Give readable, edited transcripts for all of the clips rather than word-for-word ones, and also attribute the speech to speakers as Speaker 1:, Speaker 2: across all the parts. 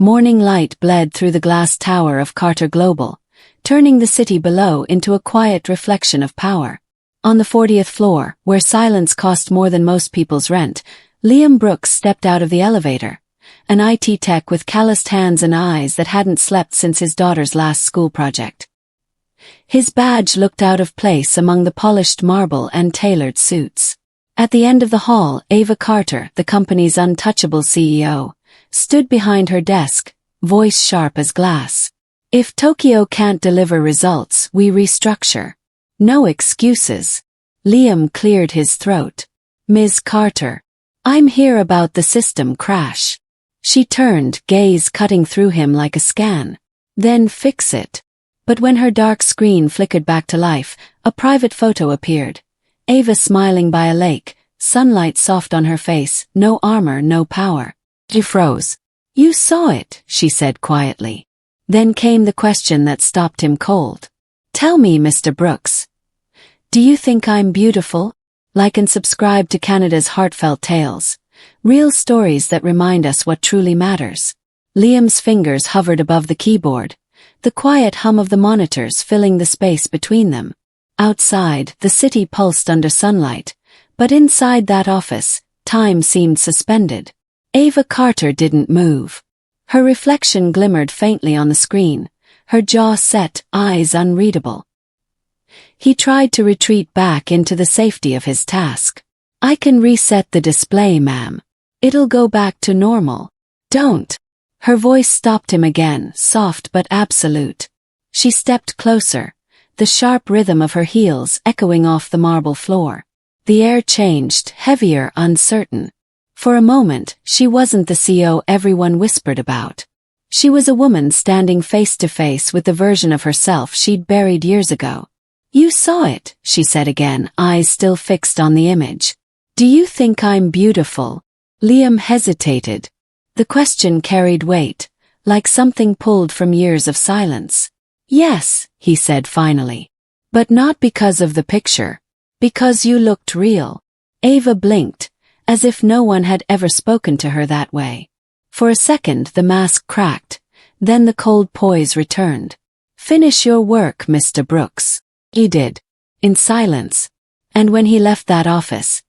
Speaker 1: Morning light bled through the glass tower of Carter Global, turning the city below into a quiet reflection of power. On the 40th floor, where silence cost more than most people's rent, Liam Brooks stepped out of the elevator, an IT tech with calloused hands and eyes that hadn't slept since his daughter's last school project. His badge looked out of place among the polished marble and tailored suits. At the end of the hall, Ava Carter, the company's untouchable CEO, stood behind her desk, voice sharp as glass. If Tokyo can't deliver results, we restructure. No excuses. Liam cleared his throat. Ms. Carter, I'm here about the system crash. She turned, gaze cutting through him like a scan. Then fix it. But when her dark screen flickered back to life, a private photo appeared. Ava smiling by a lake, sunlight soft on her face, no armor, no power. She froze. You saw it, she said quietly. Then came the question that stopped him cold. Tell me, Mr. Brooks. Do you think I'm beautiful? Like and subscribe to Canada's Heartfelt Tales. Real stories that remind us what truly matters. Liam's fingers hovered above the keyboard, the quiet hum of the monitors filling the space between them. Outside, the city pulsed under sunlight, but inside that office, time seemed suspended. Ava Carter didn't move. Her reflection glimmered faintly on the screen, her jaw set, eyes unreadable. He tried to retreat back into the safety of his task. I can reset the display, ma'am. It'll go back to normal. Don't. Her voice stopped him again, soft but absolute. She stepped closer, the sharp rhythm of her heels echoing off the marble floor. The air changed, heavier, uncertain. For a moment, she wasn't the CEO everyone whispered about. She was a woman standing face to face with the version of herself she'd buried years ago. You saw it, she said again, eyes still fixed on the image. Do you think I'm beautiful? Liam hesitated. The question carried weight, like something pulled from years of silence. Yes, he said finally. But not because of the picture. Because you looked real. Ava blinked, as if no one had ever spoken to her that way. For a second the mask cracked, then the cold poise returned. Finish your work, Mr. Brooks. He did. In silence. And when he left that office,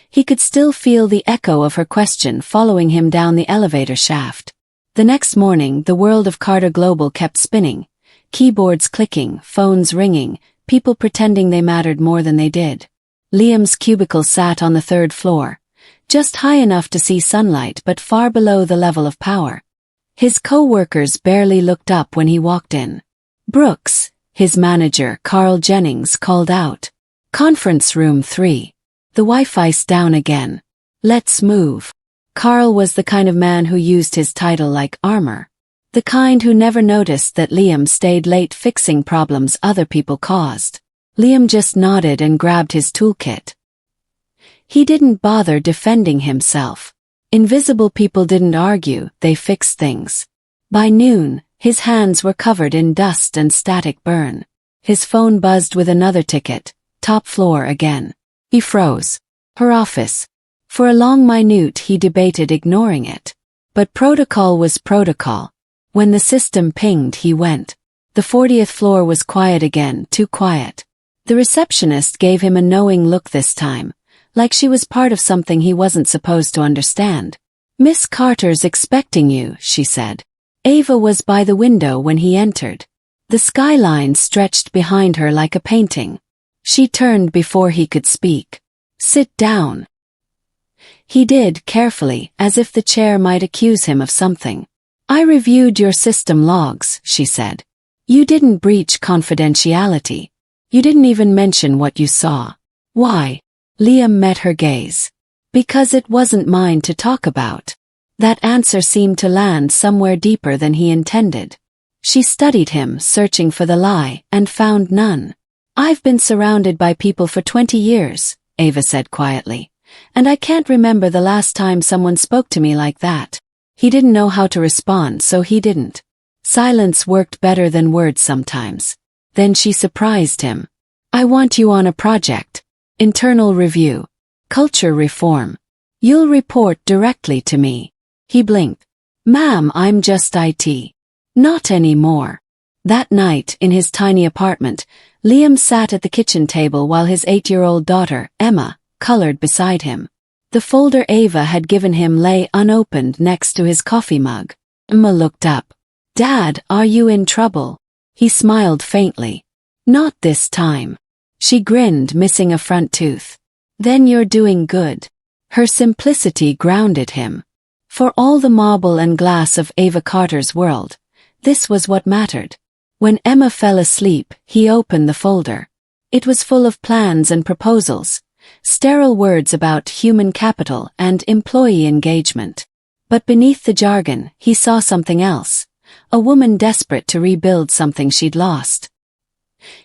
Speaker 1: he could still feel the echo of her question following him down the elevator shaft. The next morning, the world of Carter Global kept spinning. Keyboards clicking, phones ringing, people pretending they mattered more than they did. Liam's cubicle sat on the 3rd floor, just high enough to see sunlight but far below the level of power. His co-workers barely looked up when he walked in. Brooks, his manager, Carl Jennings, called out. Conference room 3. The Wi-Fi's down again. Let's move. Carl was the kind of man who used his title like armor. The kind who never noticed that Liam stayed late fixing problems other people caused. Liam just nodded and grabbed his toolkit. He didn't bother defending himself. Invisible people didn't argue, they fixed things. By noon, his hands were covered in dust and static burn. His phone buzzed with another ticket, top floor again. He froze. Her office. For a long minute he debated ignoring it. But protocol was protocol. When the system pinged he went. The 40th floor was quiet again, too quiet. The receptionist gave him a knowing look this time, like she was part of something he wasn't supposed to understand. Miss Carter's expecting you, she said. Ava was by the window when he entered. The skyline stretched behind her like a painting. She turned before he could speak. Sit down. He did, carefully, as if the chair might accuse him of something. I reviewed your system logs, she said. You didn't breach confidentiality. You didn't even mention what you saw. Why? Liam met her gaze. Because it wasn't mine to talk about. That answer seemed to land somewhere deeper than he intended. She studied him, searching for the lie, and found none. I've been surrounded by people for 20 years, Ava said quietly, and I can't remember the last time someone spoke to me like that. He didn't know how to respond, so he didn't. Silence worked better than words sometimes. Then she surprised him. I want you on a project. Internal review. Culture reform. You'll report directly to me. He blinked. "Ma'am, I'm just IT." "Not anymore." That night, in his tiny apartment, Liam sat at the kitchen table while his 8-year-old daughter, Emma, colored beside him. The folder Ava had given him lay unopened next to his coffee mug. Emma looked up. "Dad, are you in trouble?" He smiled faintly. "Not this time." She grinned, missing a front tooth. "Then you're doing good." Her simplicity grounded him. For all the marble and glass of Ava Carter's world, this was what mattered. When Emma fell asleep, he opened the folder. It was full of plans and proposals, sterile words about human capital and employee engagement. But beneath the jargon, he saw something else, a woman desperate to rebuild something she'd lost.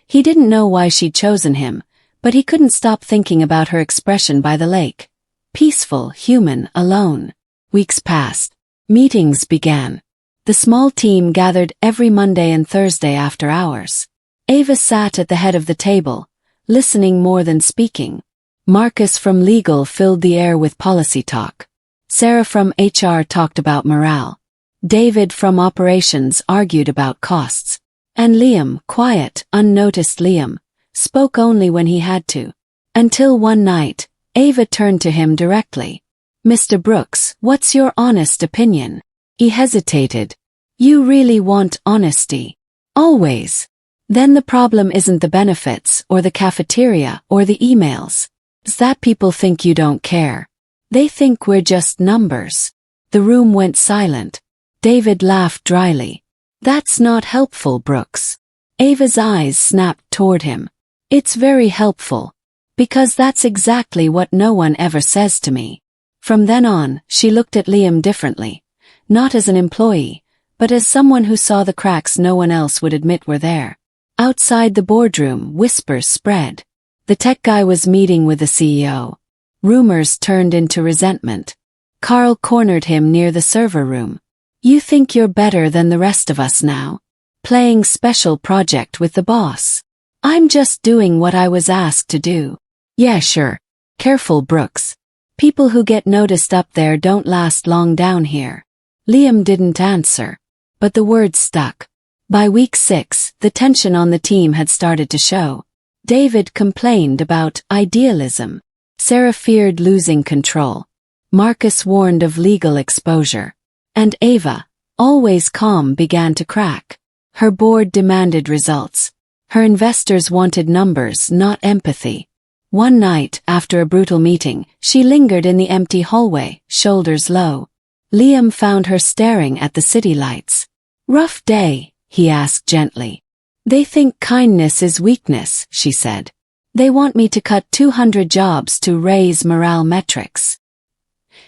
Speaker 1: He didn't know why she'd chosen him, but he couldn't stop thinking about her expression by the lake. Peaceful, human, alone. Weeks passed. Meetings began. The small team gathered every Monday and Thursday after hours. Ava sat at the head of the table, listening more than speaking. Marcus from legal filled the air with policy talk. Sarah from HR talked about morale. David from operations argued about costs. And Liam, quiet, unnoticed Liam, spoke only when he had to. Until one night, Ava turned to him directly. "Mr. Brooks, what's your honest opinion?" He hesitated. "You really want honesty?" "Always." "Then the problem isn't the benefits, or the cafeteria, or the emails. It's that people think you don't care. They think we're just numbers." The room went silent. David laughed dryly. "That's not helpful, Brooks." Ava's eyes snapped toward him. "It's very helpful. Because that's exactly what no one ever says to me." From then on, she looked at Liam differently. Not as an employee, but as someone who saw the cracks no one else would admit were there. Outside the boardroom, whispers spread. The tech guy was meeting with the CEO. Rumors turned into resentment. Carl cornered him near the server room. "You think you're better than the rest of us now? Playing special project with the boss?" "I'm just doing what I was asked to do." "Yeah, sure. Careful, Brooks. People who get noticed up there don't last long down here." Liam didn't answer, but the words stuck. By week 6, the tension on the team had started to show. David complained about idealism. Sarah feared losing control. Marcus warned of legal exposure. And Ava, always calm, began to crack. Her board demanded results. Her investors wanted numbers, not empathy. One night, after a brutal meeting, she lingered in the empty hallway, shoulders low. Liam found her staring at the city lights. "Rough day?" he asked gently. "They think kindness is weakness," she said. "They want me to cut 200 jobs to raise morale metrics."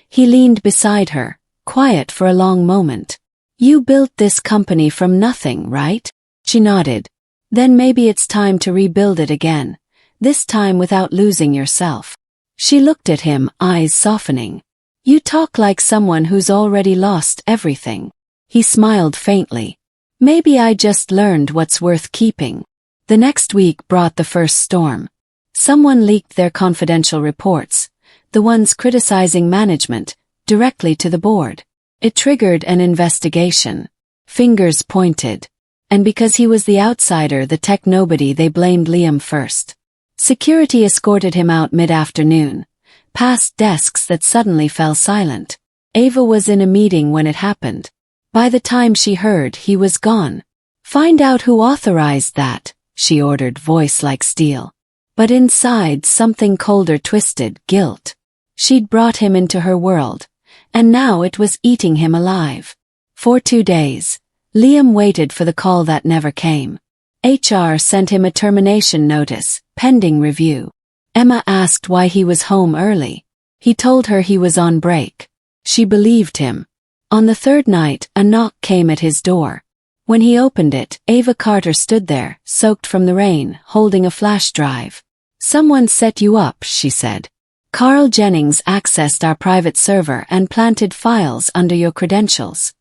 Speaker 1: He leaned beside her, quiet for a long moment. "You built this company from nothing, right?" She nodded. "Then maybe it's time to rebuild it again. This time without losing yourself." She looked at him, eyes softening. "You talk like someone who's already lost everything." He smiled faintly. "Maybe I just learned what's worth keeping." The next week brought the first storm. Someone leaked their confidential reports, the ones criticizing management, directly to the board. It triggered an investigation. Fingers pointed. And because he was the outsider, the tech nobody, they blamed Liam first. Security escorted him out mid-afternoon, past desks that suddenly fell silent. Ava was in a meeting when it happened. By the time she heard, he was gone. "Find out who authorized that," she ordered, voice like steel. But inside, something colder twisted, guilt. She'd brought him into her world, and now it was eating him alive. For 2 days, Liam waited for the call that never came. HR sent him a termination notice, pending review. Emma asked why he was home early. He told her he was on break. She believed him. On the 3rd night, a knock came at his door. When he opened it, Ava Carter stood there, soaked from the rain, holding a flash drive. "Someone set you up," she said. "Carl Jennings accessed our private server and planted files under your credentials.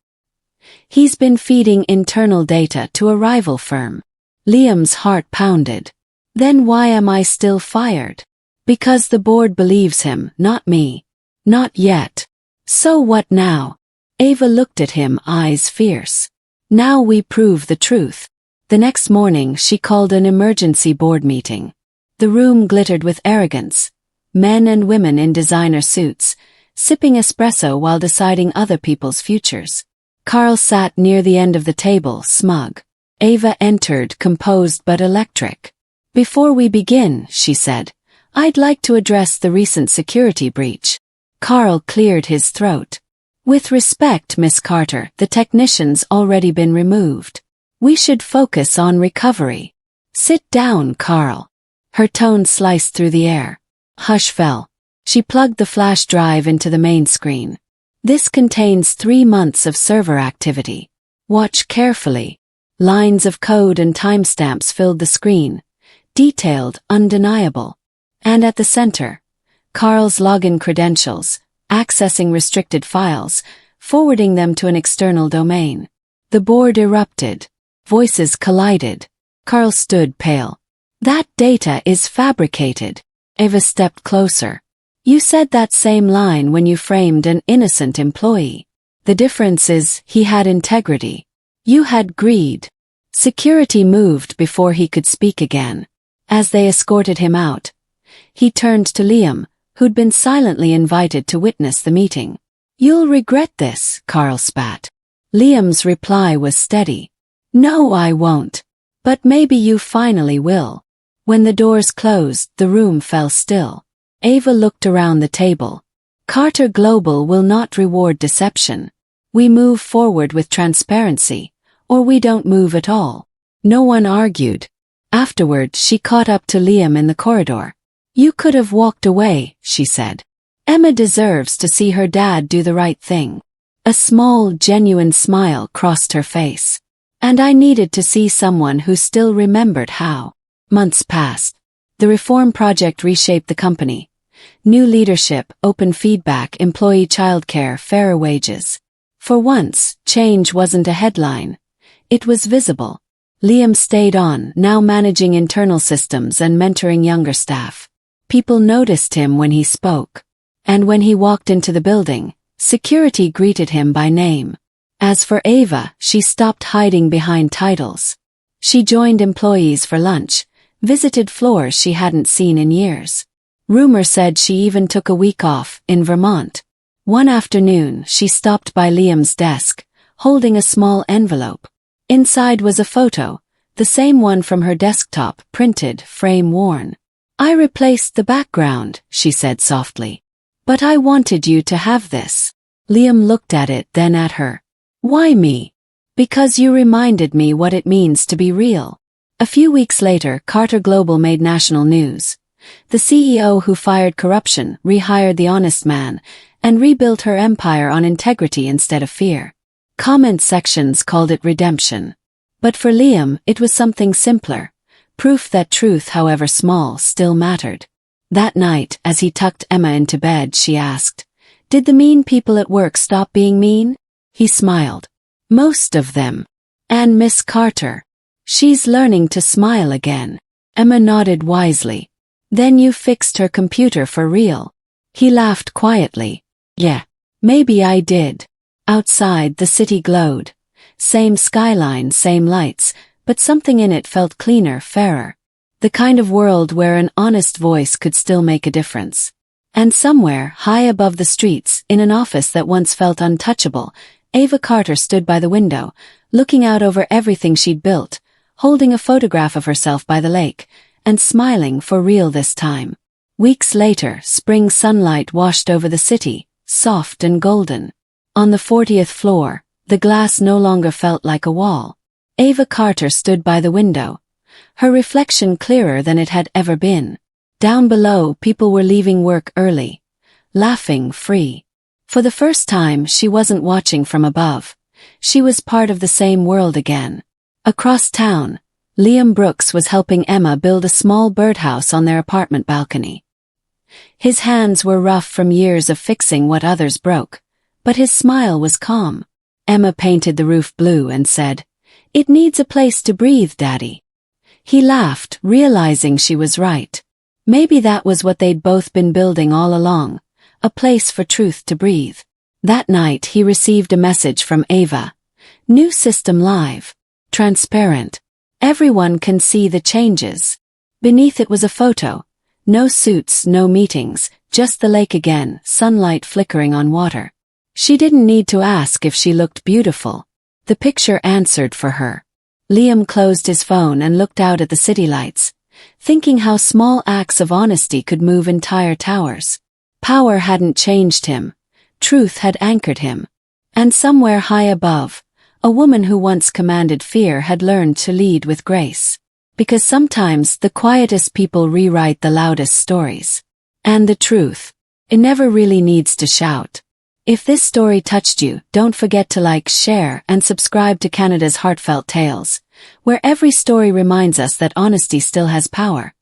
Speaker 1: He's been feeding internal data to a rival firm." Liam's heart pounded. "Then why am I still fired?" "Because the board believes him, not me." "Not yet." "So what now?" Ava looked at him, eyes fierce. Now we prove the truth. The next morning she called an emergency board meeting. The room glittered with arrogance. Men and women in designer suits, sipping espresso while deciding other people's futures. Carl sat near the end of the table, smug. Ava entered, composed but electric. Before we begin, she said, I'd like to address the recent security breach. Carl cleared his throat. With respect, Miss Carter, the technician's already been removed. We should focus on recovery. Sit down, Carl. Her tone sliced through the air. Hush fell. She plugged the flash drive into the main screen. This contains 3 months of server activity. Watch carefully. Lines of code and timestamps filled the screen. Detailed, undeniable. And at the center, Carl's login credentials, accessing restricted files, forwarding them to an external domain. The board erupted. Voices collided. Carl stood pale. That data is fabricated. Ava stepped closer. You said that same line when you framed an innocent employee. The difference is he had integrity. You had greed. Security moved before he could speak again. As they escorted him out, he turned to Liam, who'd been silently invited to witness the meeting. You'll regret this, Carl spat. Liam's reply was steady. No, I won't. But maybe you finally will. When the doors closed, the room fell still. Ava looked around the table. Carter Global will not reward deception. We move forward with transparency, or we don't move at all. No one argued. Afterward, she caught up to Liam in the corridor. You could have walked away, she said. Emma deserves to see her dad do the right thing. A small, genuine smile crossed her face. And I needed to see someone who still remembered how. Months passed. The reform project reshaped the company. New leadership, open feedback, employee childcare, fairer wages. For once, change wasn't a headline. It was visible. Liam stayed on, now managing internal systems and mentoring younger staff. People noticed him when he spoke. And when he walked into the building, security greeted him by name. As for Ava, she stopped hiding behind titles. She joined employees for lunch, visited floors she hadn't seen in years. Rumor said she even took a week off, in Vermont. One afternoon, she stopped by Liam's desk, holding a small envelope. Inside was a photo, the same one from her desktop, printed, frame worn. I replaced the background, she said softly. But I wanted you to have this. Liam looked at it, then at her. Why me? Because you reminded me what it means to be real. A few weeks later, Carter Global made national news. The CEO who fired corruption rehired the honest man and rebuilt her empire on integrity instead of fear. Comment sections called it redemption. But for Liam, it was something simpler. Proof that truth, however small, still mattered. That night, as he tucked Emma into bed, she asked, Did the mean people at work stop being mean? He smiled. Most of them. And Miss Carter. She's learning to smile again. Emma nodded wisely. Then you fixed her computer for real. He laughed quietly. Yeah, maybe I did. Outside, the city glowed. Same skyline, same lights, but something in it felt cleaner, fairer. The kind of world where an honest voice could still make a difference. And somewhere, high above the streets, in an office that once felt untouchable, Ava Carter stood by the window, looking out over everything she'd built, holding a photograph of herself by the lake, and smiling for real this time. Weeks later, spring sunlight washed over the city, soft and golden. On the 40th floor, the glass no longer felt like a wall. Ava Carter stood by the window, her reflection clearer than it had ever been. Down below, people were leaving work early, laughing, free. For the first time, she wasn't watching from above. She was part of the same world again. Across town, Liam Brooks was helping Emma build a small birdhouse on their apartment balcony. His hands were rough from years of fixing what others broke, but his smile was calm. Emma painted the roof blue and said, It needs a place to breathe, Daddy. He laughed, realizing she was right. Maybe that was what they'd both been building all along, a place for truth to breathe. That night he received a message from Ava. New system live. Transparent. Everyone can see the changes. Beneath it was a photo. No suits, no meetings, just the lake again, sunlight flickering on water. She didn't need to ask if she looked beautiful. The picture answered for her. Liam closed his phone and looked out at the city lights, thinking how small acts of honesty could move entire towers. Power hadn't changed him. Truth had anchored him. And somewhere high above, a woman who once commanded fear had learned to lead with grace. Because sometimes the quietest people rewrite the loudest stories. And the truth. It never really needs to shout. If this story touched you, don't forget to like, share, and subscribe to Canada's Heartfelt Tales, where every story reminds us that honesty still has power.